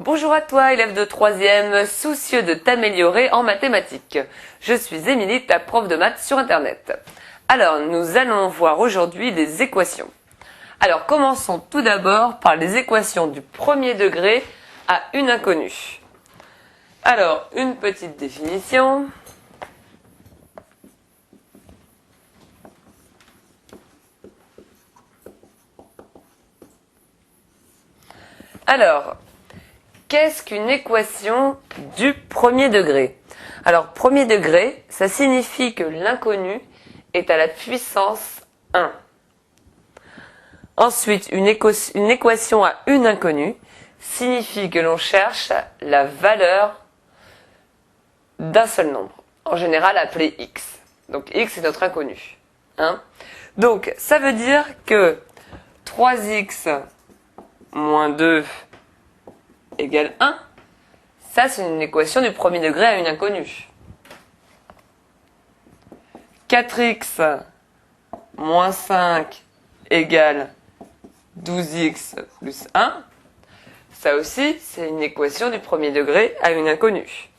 Bonjour à toi, élève de 3e, soucieux de t'améliorer en mathématiques. Je suis Émilie, ta prof de maths sur Internet. Alors, nous allons voir aujourd'hui des équations. Alors, commençons tout d'abord par les équations du premier degré à une inconnue. Alors, une petite définition. Alors, qu'est-ce qu'une équation du premier degré? Alors, premier degré, ça signifie que l'inconnu est à la puissance 1. Ensuite, une équation à une inconnue signifie que l'on cherche la valeur d'un seul nombre, en général appelé x. Donc x est notre inconnu. Donc, ça veut dire que 3x moins 2 égale 1, ça c'est une équation du premier degré à une inconnue. 4x moins 5 égale 12x plus 1, ça aussi c'est une équation du premier degré à une inconnue.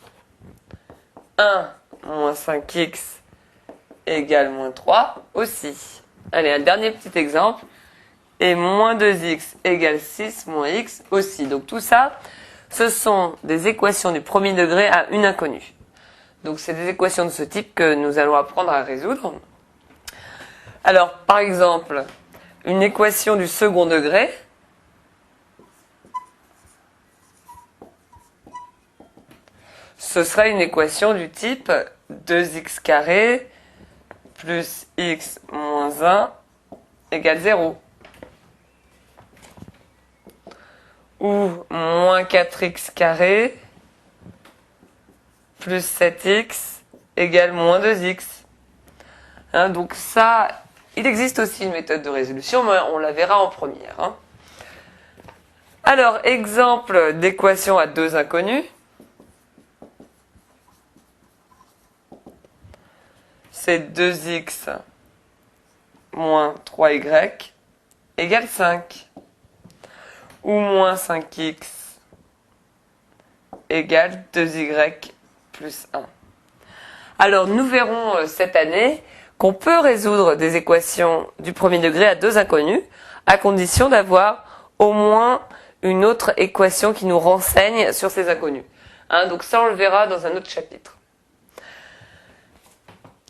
1 moins 5x égale moins 3 aussi. Allez, un dernier petit exemple. Et moins 2x égale 6 moins x aussi. Donc tout ça, ce sont des équations du premier degré à une inconnue. Donc c'est des équations de ce type que nous allons apprendre à résoudre. Alors par exemple, une équation du second degré, ce serait une équation du type 2x carré plus x moins 1 égale 0. Ou moins 4x carré plus 7x égale moins 2x. Donc ça, il existe aussi une méthode de résolution, mais on la verra en première. Alors, exemple d'équation à deux inconnues. C'est 2x moins 3y égale 5. Ou moins 5x égale 2y plus 1. Alors, nous verrons cette année qu'on peut résoudre des équations du premier degré à deux inconnues, à condition d'avoir au moins une autre équation qui nous renseigne sur ces inconnues. Donc ça, on le verra dans un autre chapitre.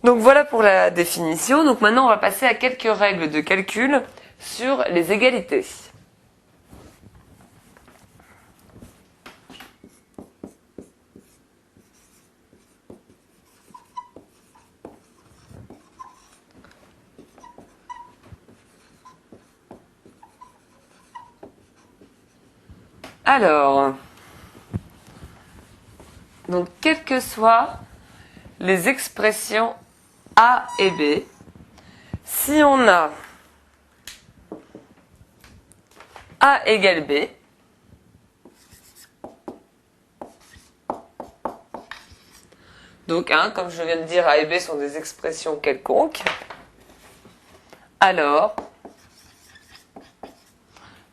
Donc voilà pour la définition. Donc maintenant, on va passer à quelques règles de calcul sur les égalités. Alors, donc quelles que soient les expressions A et B, si on a A égale B, donc comme je viens de dire, A et B sont des expressions quelconques, alors,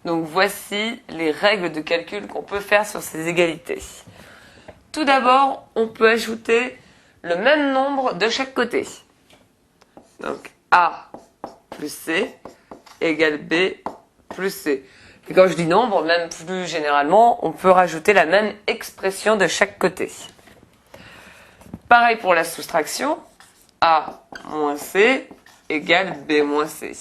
donc voici les règles de calcul qu'on peut faire sur ces égalités. Tout d'abord, on peut ajouter le même nombre de chaque côté. Donc A plus C égale B plus C. Et quand je dis nombre, même plus généralement, on peut rajouter la même expression de chaque côté. Pareil pour la soustraction. A moins C égale B moins C.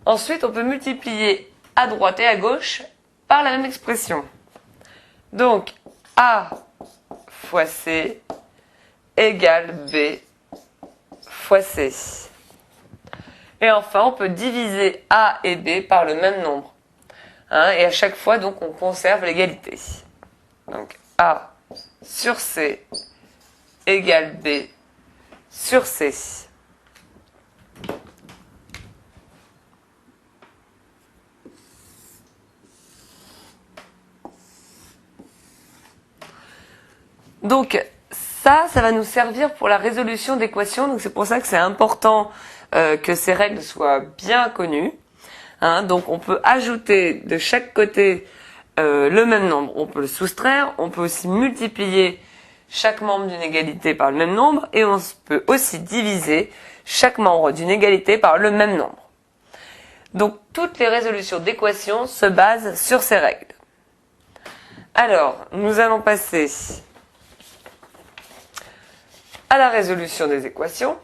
Ensuite, on peut multiplier à droite et à gauche par la même expression. Donc, A fois C égale B fois C. Et enfin, on peut diviser A et B par le même nombre. Et à chaque fois, donc, on conserve l'égalité. Donc, A sur C égale B sur C. Donc ça va nous servir pour la résolution d'équations. Donc c'est pour ça que c'est important que ces règles soient bien connues. Donc on peut ajouter de chaque côté le même nombre, on peut le soustraire, on peut aussi multiplier chaque membre d'une égalité par le même nombre, et on peut aussi diviser chaque membre d'une égalité par le même nombre. Donc toutes les résolutions d'équations se basent sur ces règles. Alors, nous allons passer à la résolution des équations,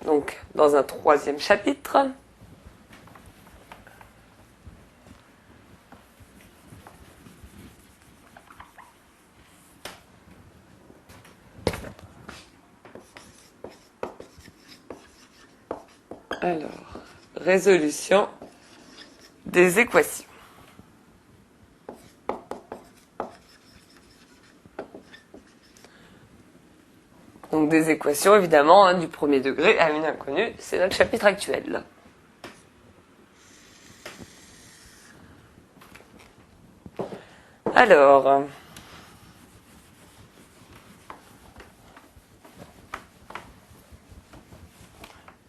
donc dans un troisième chapitre. Alors, résolution des équations. Donc des équations évidemment hein, du premier degré à une inconnue, c'est notre chapitre actuel. Alors,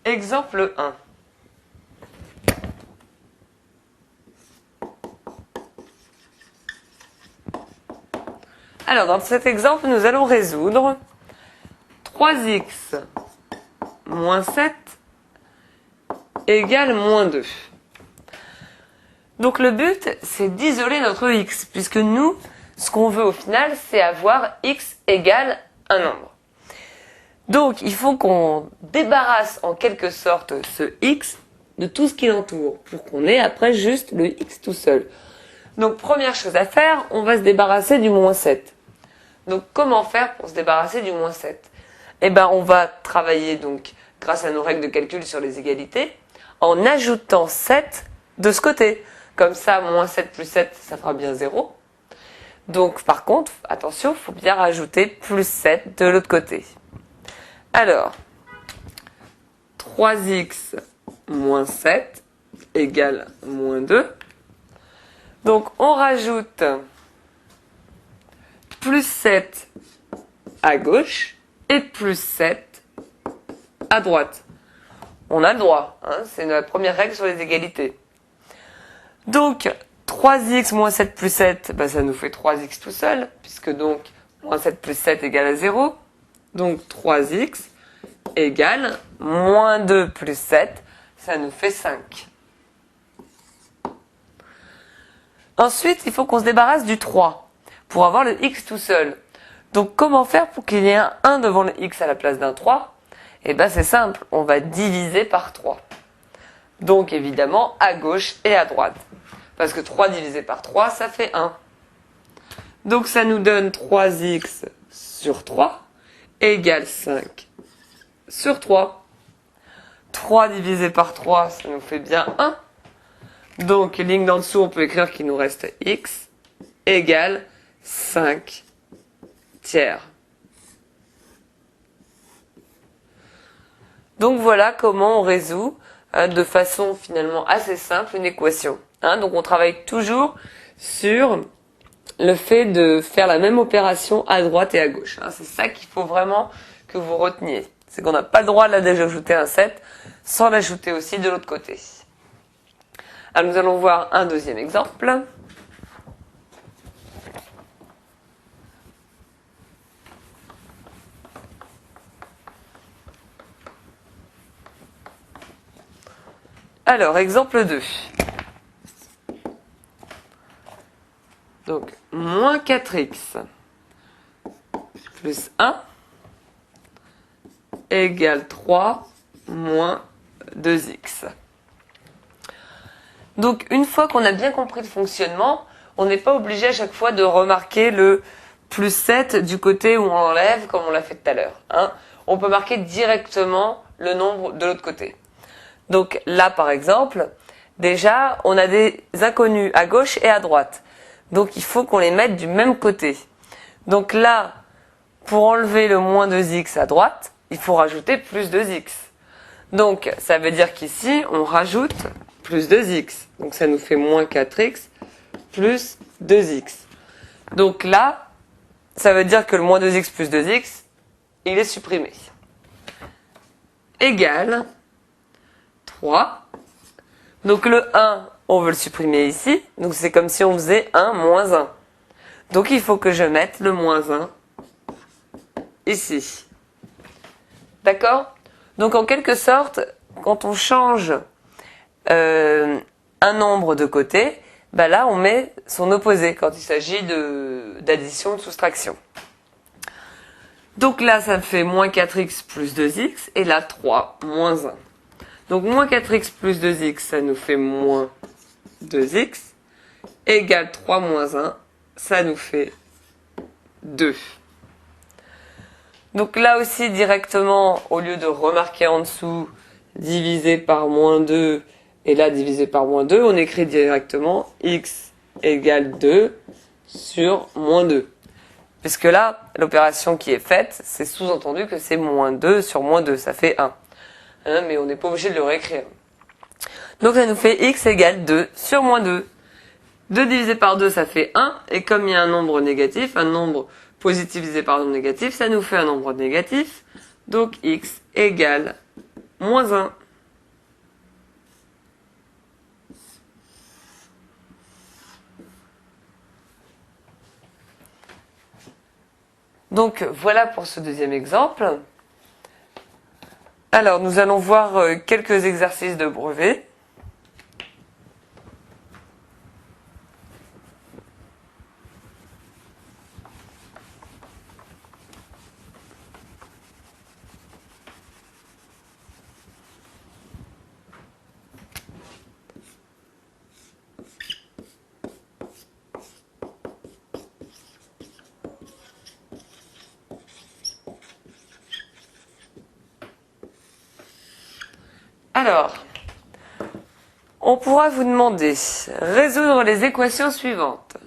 exemple 1. Alors, dans cet exemple, nous allons résoudre 3x moins 7 égale moins 2. Donc le but, c'est d'isoler notre x, puisque nous, ce qu'on veut au final, c'est avoir x égale un nombre. Donc il faut qu'on débarrasse en quelque sorte ce x de tout ce qui l'entoure, pour qu'on ait après juste le x tout seul. Donc première chose à faire, on va se débarrasser du moins 7. Donc comment faire pour se débarrasser du moins 7 ? Eh ben on va travailler donc grâce à nos règles de calcul sur les égalités en ajoutant 7 de ce côté. Comme ça, moins 7 plus 7, ça fera bien 0. Donc par contre, attention, il faut bien rajouter plus 7 de l'autre côté. Alors, 3x moins 7 égale moins 2. Donc on rajoute plus 7 à gauche et plus 7 à droite. On a le droit, hein, c'est notre première règle sur les égalités. Donc 3x moins 7 plus 7, ben, ça nous fait 3x tout seul, puisque donc moins 7 plus 7 égale à 0. Donc 3x égale moins 2 plus 7, ça nous fait 5. Ensuite, il faut qu'on se débarrasse du 3 pour avoir le x tout seul. Donc comment faire pour qu'il y ait un 1 devant le x à la place d'un 3 ? Eh bien c'est simple, on va diviser par 3. Donc évidemment à gauche et à droite. Parce que 3 divisé par 3, ça fait 1. Donc ça nous donne 3x sur 3 égale 5 sur 3. 3 divisé par 3, ça nous fait bien 1. Donc ligne d'en dessous, on peut écrire qu'il nous reste x égale 5 tiers. Donc voilà comment on résout de façon finalement assez simple une équation. Donc on travaille toujours sur le fait de faire la même opération à droite et à gauche. C'est ça qu'il faut vraiment que vous reteniez. C'est qu'on n'a pas le droit là déjà d'ajouter un 7 sans l'ajouter aussi de l'autre côté. Alors nous allons voir un deuxième exemple. Alors, exemple 2. Donc, moins 4x plus 1 égale 3 moins 2x. Donc, une fois qu'on a bien compris le fonctionnement, on n'est pas obligé à chaque fois de remarquer le plus 7 du côté où on l'enlève, comme on l'a fait tout à l'heure. On peut marquer directement le nombre de l'autre côté. Donc là, par exemple, déjà, on a des inconnus à gauche et à droite. Donc il faut qu'on les mette du même côté. Donc là, pour enlever le moins 2x à droite, il faut rajouter plus 2x. Donc ça veut dire qu'ici, on rajoute plus 2x. Donc ça nous fait moins 4x plus 2x. Donc là, ça veut dire que le moins 2x plus 2x, il est supprimé. Égal 3. Donc le 1, On veut le supprimer ici. Donc c'est comme si on faisait 1 moins 1. Donc il faut que je mette le moins 1 ici. D'accord? Donc en quelque sorte, quand on change un nombre de côté, bah là on met son opposé quand il s'agit d'addition ou de soustraction. Donc là ça me fait moins 4x plus 2x et là 3 moins 1. Donc moins 4x plus 2x ça nous fait moins 2x égale 3 moins 1, ça nous fait 2. Donc là aussi directement, au lieu de remarquer en dessous divisé par moins 2 et là divisé par moins 2, on écrit directement x égale 2 sur moins 2. Puisque là, l'opération qui est faite, c'est sous-entendu que c'est moins 2 sur moins 2, ça fait 1. Hein, mais on n'est pas obligé de le réécrire. Donc ça nous fait x égale 2 sur moins 2. 2 divisé par 2, ça fait 1. Et comme il y a un nombre négatif, un nombre positif divisé par un nombre négatif, ça nous fait un nombre négatif. Donc x égale moins 1. Donc voilà pour ce deuxième exemple. Alors nous allons voir quelques exercices de brevet. Alors, on pourra vous demander résoudre les équations suivantes.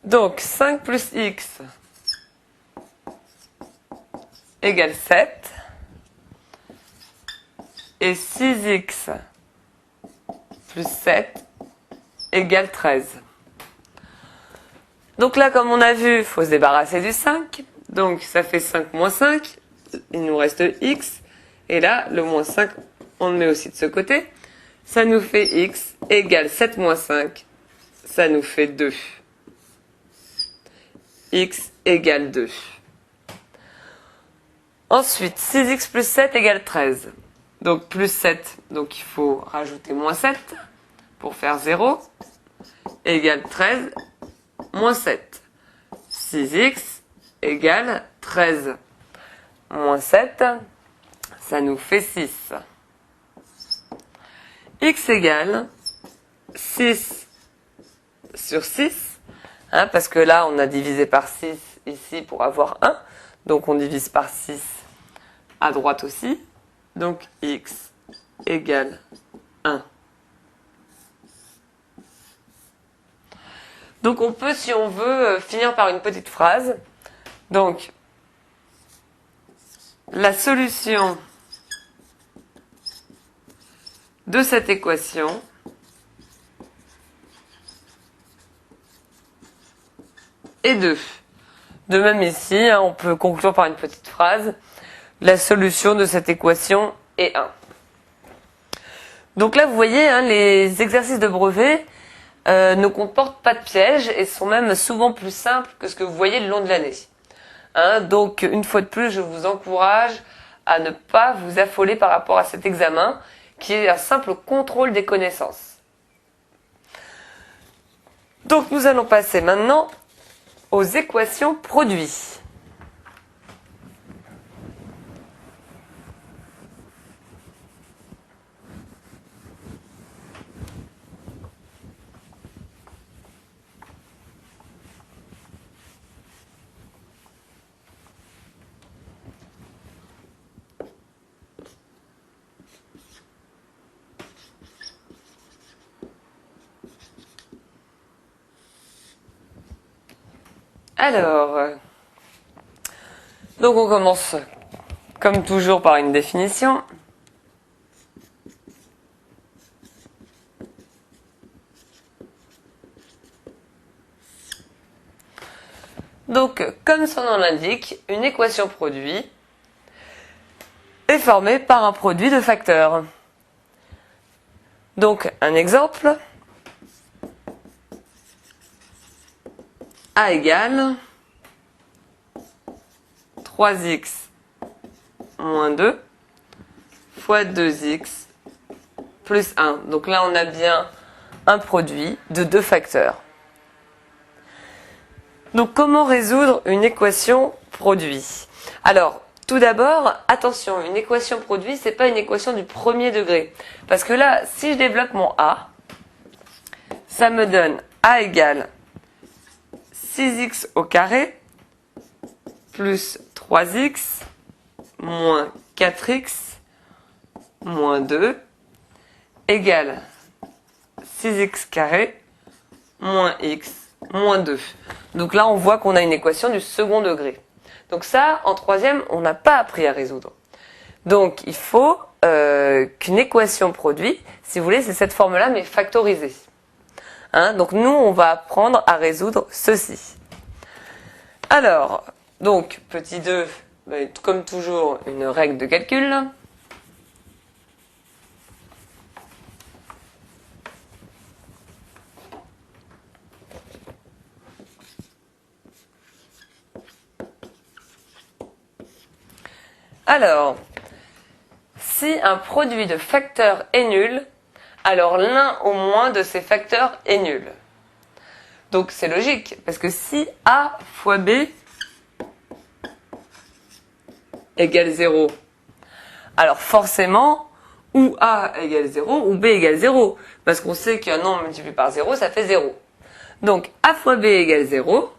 Donc 5 plus x égale 7 et 6x plus 7 égale 13. Donc là, comme on a vu, il faut se débarrasser du 5. Donc ça fait 5 moins 5. Il nous reste x. Et là, le moins 5, on le met aussi de ce côté. Ça nous fait x égale 7 moins 5. Ça nous fait 2. X égale 2. Ensuite, 6x plus 7 égale 13. Donc plus 7, donc il faut rajouter moins 7 pour faire 0. Égale 13 moins 7. 6x égale 13 moins 7, ça nous fait 6. X égale 6 sur 6, hein, parce que là on a divisé par 6 ici pour avoir 1, donc on divise par 6 à droite aussi, donc x égale 1. Donc on peut, si on veut, finir par une petite phrase. Donc, la solution de cette équation est 2. De même ici, hein, on peut conclure par une petite phrase. La solution de cette équation est 1. Donc là, vous voyez, hein, les exercices de brevet ne comportent pas de pièges et sont même souvent plus simples que ce que vous voyez le long de l'année. Hein, donc, une fois de plus, je vous encourage à ne pas vous affoler par rapport à cet examen, qui est un simple contrôle des connaissances. Donc, nous allons passer maintenant aux équations produits. Alors, donc on commence comme toujours par une définition. Donc, comme son nom l'indique, une équation produit est formée par un produit de facteurs. Donc, un exemple, A égale 3x moins 2 fois 2x plus 1. Donc là, on a bien un produit de deux facteurs. Donc, comment résoudre une équation produit? Alors, tout d'abord, attention, une équation produit, c'est pas une équation du premier degré. Parce que là, si je développe mon A, ça me donne A égale 6x au carré plus 3x moins 4x moins 2 égale 6x carré moins x moins 2. Donc là, on voit qu'on a une équation du second degré. Donc ça, en troisième, on n'a pas appris à résoudre. Donc il faut qu'une équation produit, si vous voulez, c'est cette forme-là, mais factorisée. Hein, donc nous, on va apprendre à résoudre ceci. Alors, donc, petit 2, comme toujours, une règle de calcul. Alors, si un produit de facteurs est nul, alors l'un au moins de ces facteurs est nul. Donc c'est logique, parce que si A fois B égale 0, alors forcément, ou A égale 0, ou B égale 0, parce qu'on sait qu'un nombre multiplié par 0, ça fait 0. Donc A fois B égale 0,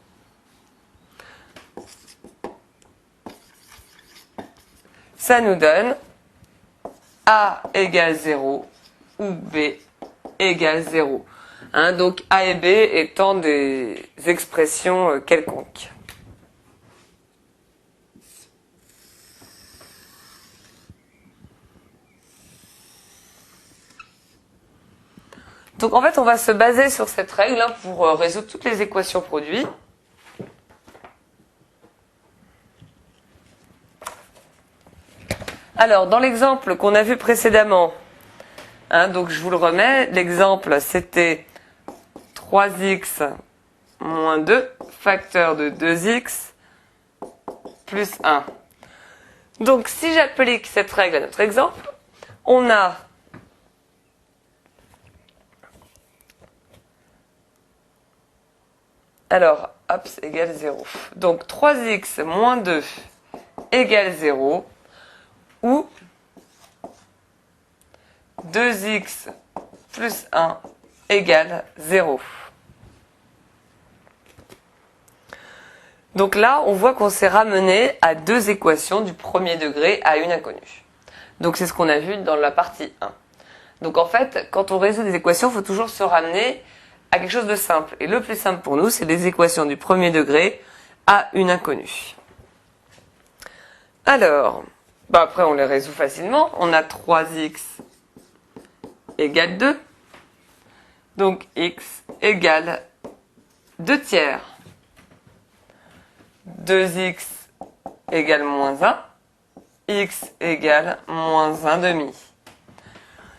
ça nous donne A égale 0 ou B égale 0. Hein, donc A et B étant des expressions quelconques. Donc en fait, on va se baser sur cette règle hein, pour résoudre toutes les équations produits. Alors, dans l'exemple qu'on a vu précédemment, hein, donc je vous le remets, l'exemple c'était 3x moins 2, facteur de 2x plus 1. Donc si j'applique cette règle à notre exemple, on a alors, hop, égale 0. Donc 3x moins 2 égale 0 ou 2x plus 1 égale 0. Donc là, on voit qu'on s'est ramené à deux équations du premier degré à une inconnue. Donc c'est ce qu'on a vu dans la partie 1. Donc en fait, quand on résout des équations, il faut toujours se ramener à quelque chose de simple. Et le plus simple pour nous, c'est des équations du premier degré à une inconnue. Alors, après on les résout facilement. On a 3x égale 2. Donc x égale 2 tiers. 2x égale moins 1. X égale moins 1 demi.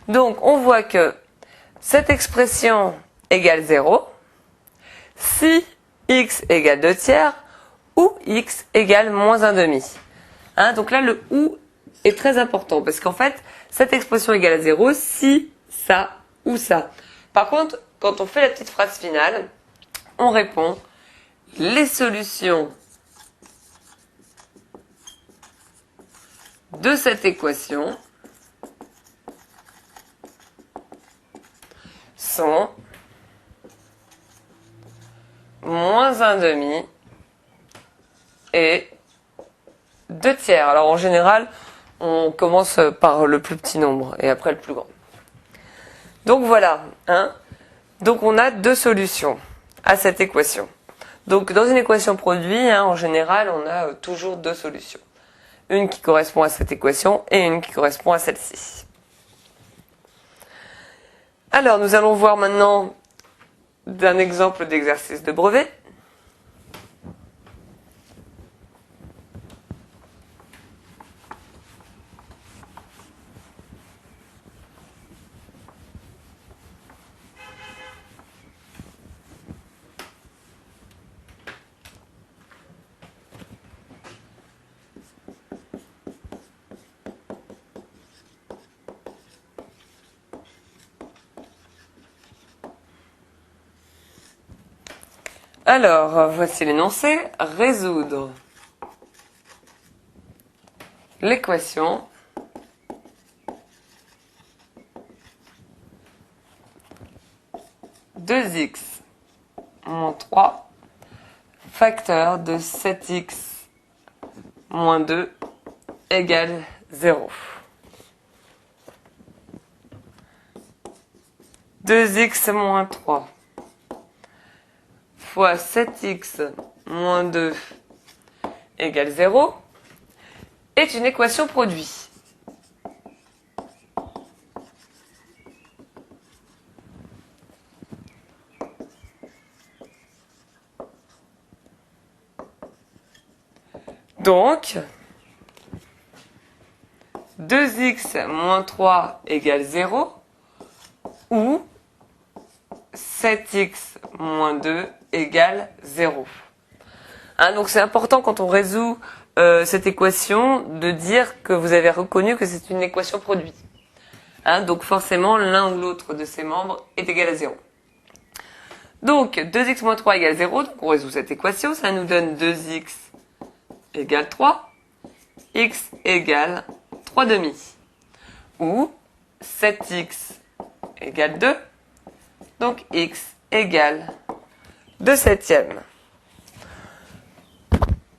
Donc on voit que cette expression égale 0 si x égale 2 tiers ou x égale moins 1 demi. Hein, donc là, le ou est très important parce qu'en fait, cette expression égale à 0 si ça ou ça. Par contre, quand on fait la petite phrase finale, on répond les solutions de cette équation sont moins 1 demi et 2 tiers. Alors en général, on commence par le plus petit nombre et après le plus grand. Donc voilà, hein. Donc on a deux solutions à cette équation. Donc dans une équation produit, hein, en général, on a toujours deux solutions. Une qui correspond à cette équation et une qui correspond à celle-ci. Alors nous allons voir maintenant d'un exemple d'exercice de brevet. Alors, voici l'énoncé. Résoudre l'équation deux x moins 3 facteur de 7x moins 2 égale 0. 2x moins 3 fois 7x moins 2 égale 0 est une équation produit. Donc, 2x moins 3 égale 0 ou 7x moins 2 égale 0. Hein, donc c'est important quand on résout cette équation de dire que vous avez reconnu que c'est une équation produite. Hein, donc forcément l'un ou l'autre de ces membres est égal à 0. Donc 2x moins 3 égale 0, donc on résout cette équation, ça nous donne 2x égale 3, x égale 3 demi, ou 7x égale 2, donc x égale 2 septièmes.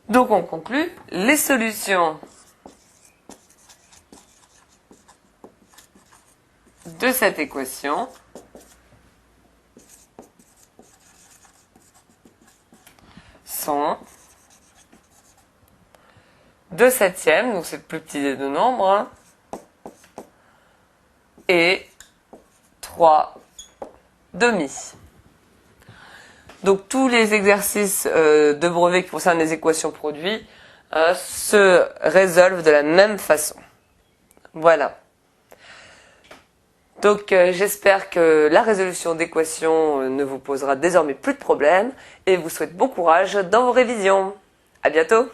Donc on conclut, les solutions de cette équation sont 2 septièmes, donc c'est le plus petit des deux nombres, hein, et 3 demi. Donc tous les exercices de brevet qui concernent les équations produits se résolvent de la même façon. Voilà. Donc j'espère que la résolution d'équations ne vous posera désormais plus de problèmes et vous souhaite bon courage dans vos révisions. À bientôt.